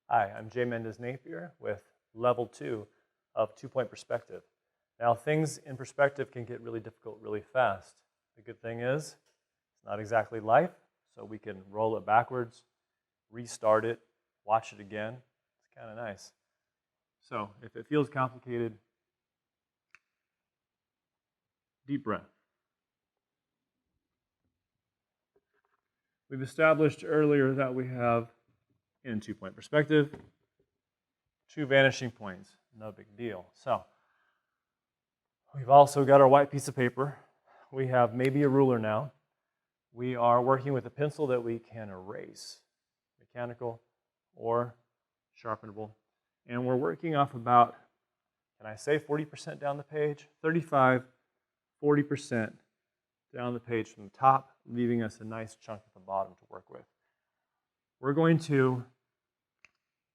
Hi, I'm JMendezNapier with level 2 of 2-point perspective. Now, things in perspective can get really difficult really fast. The good thing is, it's not exactly life, so we can roll it backwards, restart it, watch it again. It's kind of nice. So, if it feels complicated, deep breath. We've established earlier that we have, in 2-point perspective, 2 vanishing points. No big deal. So, we've also got our white piece of paper. We have maybe a ruler now. We are working with a pencil that we can erase, mechanical or sharpenable. And we're working off about, can I say 40% down the page? 35, 40% down the page from the top, leaving us a nice chunk at the bottom to work with. We're going to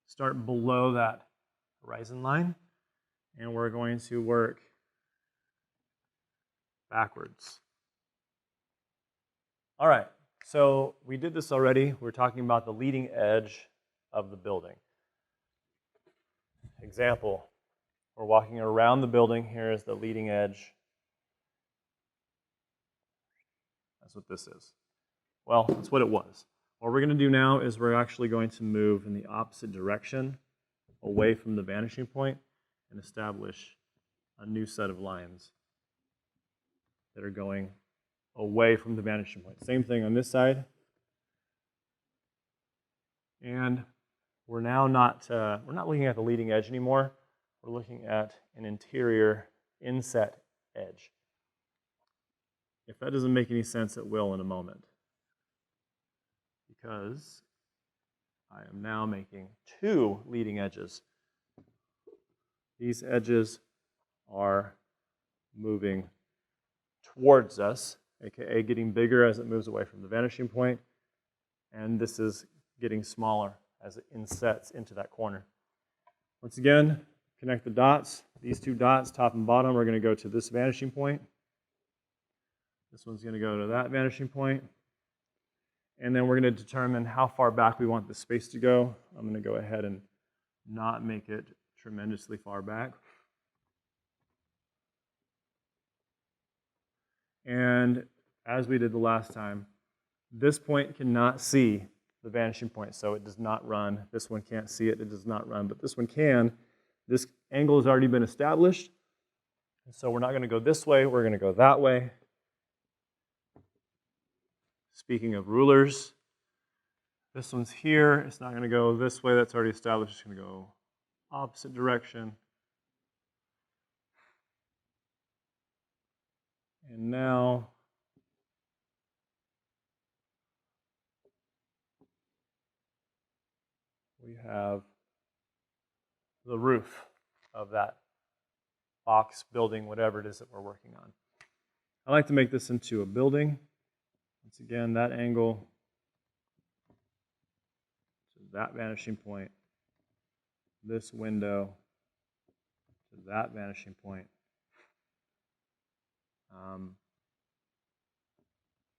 start below that horizon line, and we're going to work backwards. All right, so we did this already. We're talking about the leading edge of the building. Example, we're walking around the building. Here is the leading edge. That's what this is. Well, that's what it was. What we're going to do now is we're actually going to move in the opposite direction, away from the vanishing point, and establish a new set of lines that are going away from the vanishing point. Same thing on this side. And we're now not looking at the leading edge anymore. We're looking at an interior inset edge. If that doesn't make any sense, it will in a moment. Because I am now making 2 leading edges. These edges are moving towards us, aka getting bigger as it moves away from the vanishing point, and this is getting smaller as it insets into that corner. Once again, connect the dots. These 2 dots, top and bottom, are going to go to this vanishing point. This one's going to go to that vanishing point. And then we're going to determine how far back we want the space to go. I'm going to go ahead and not make it tremendously far back. And as we did the last time, this point cannot see the vanishing point, so it does not run. This one can't see it, it does not run, but this one can. This angle has already been established, and so we're not going to go this way, we're going to go that way. Speaking of rulers, this one's here. It's not going to go this way. That's already established. It's going to go opposite direction. And now we have the roof of that box, building, whatever it is that we're working on. I like to make this into a building. Once again, that angle to that vanishing point, this window to that vanishing point.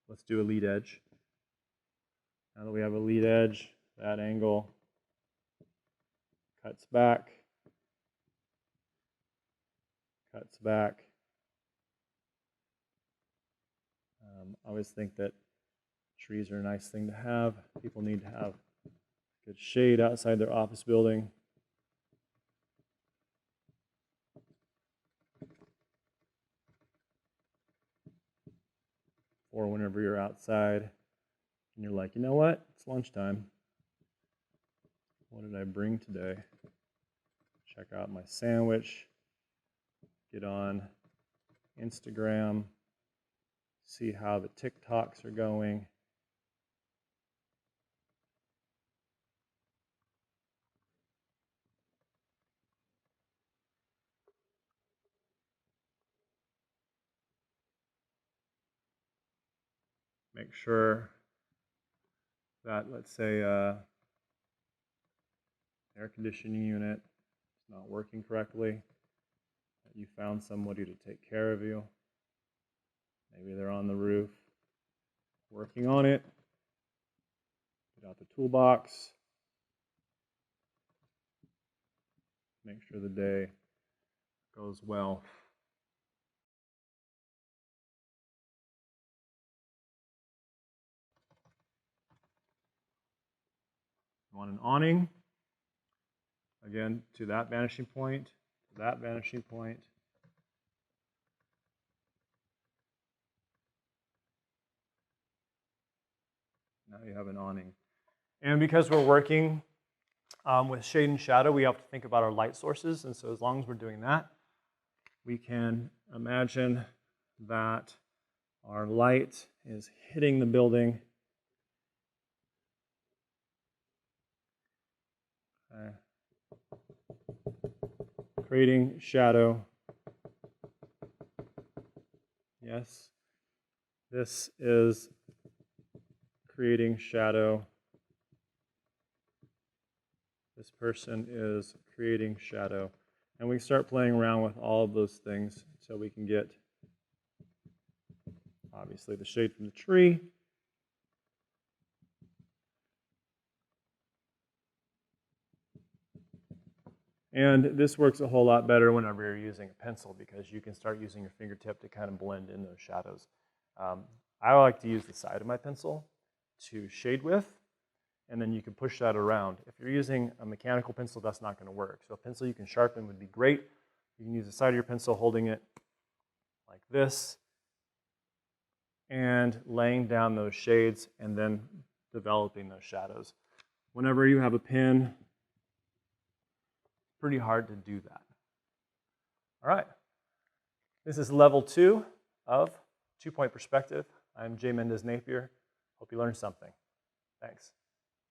Let's do a lead edge. Now that we have a lead edge, that angle cuts back, cuts back. I always think that trees are a nice thing to have. People need to have good shade outside their office building. Or whenever you're outside and you're like, you know what? It's lunchtime. What did I bring today? Check out my sandwich. Get on Instagram. See how the TikToks are going. Make sure that, let's say, air conditioning unit is not working correctly, that you found somebody to take care of you. Maybe they're on the roof working on it. Get out the toolbox. make sure the day goes well. You want an awning, again, to that vanishing point, to that vanishing point. Now you have an awning. And because we're working with shade and shadow, we have to think about our light sources. And so as long as we're doing that, we can imagine that our light is hitting the building. Okay. Creating shadow. Yes. This is creating shadow. This person is creating shadow. And we start playing around with all of those things so we can get, obviously, the shade from the tree. And this works a whole lot better whenever you're using a pencil because you can start using your fingertip to kind of blend in those shadows. I like to use the side of my pencil to shade with, and then you can push that around. If you're using a mechanical pencil, that's not going to work. So a pencil you can sharpen would be great. You can use the side of your pencil holding it like this and laying down those shades and then developing those shadows. Whenever you have a pen, it's pretty hard to do that. All right. This is level 2 of 2-point perspective. I'm JMendezNapier. Hope you learned something. Thanks.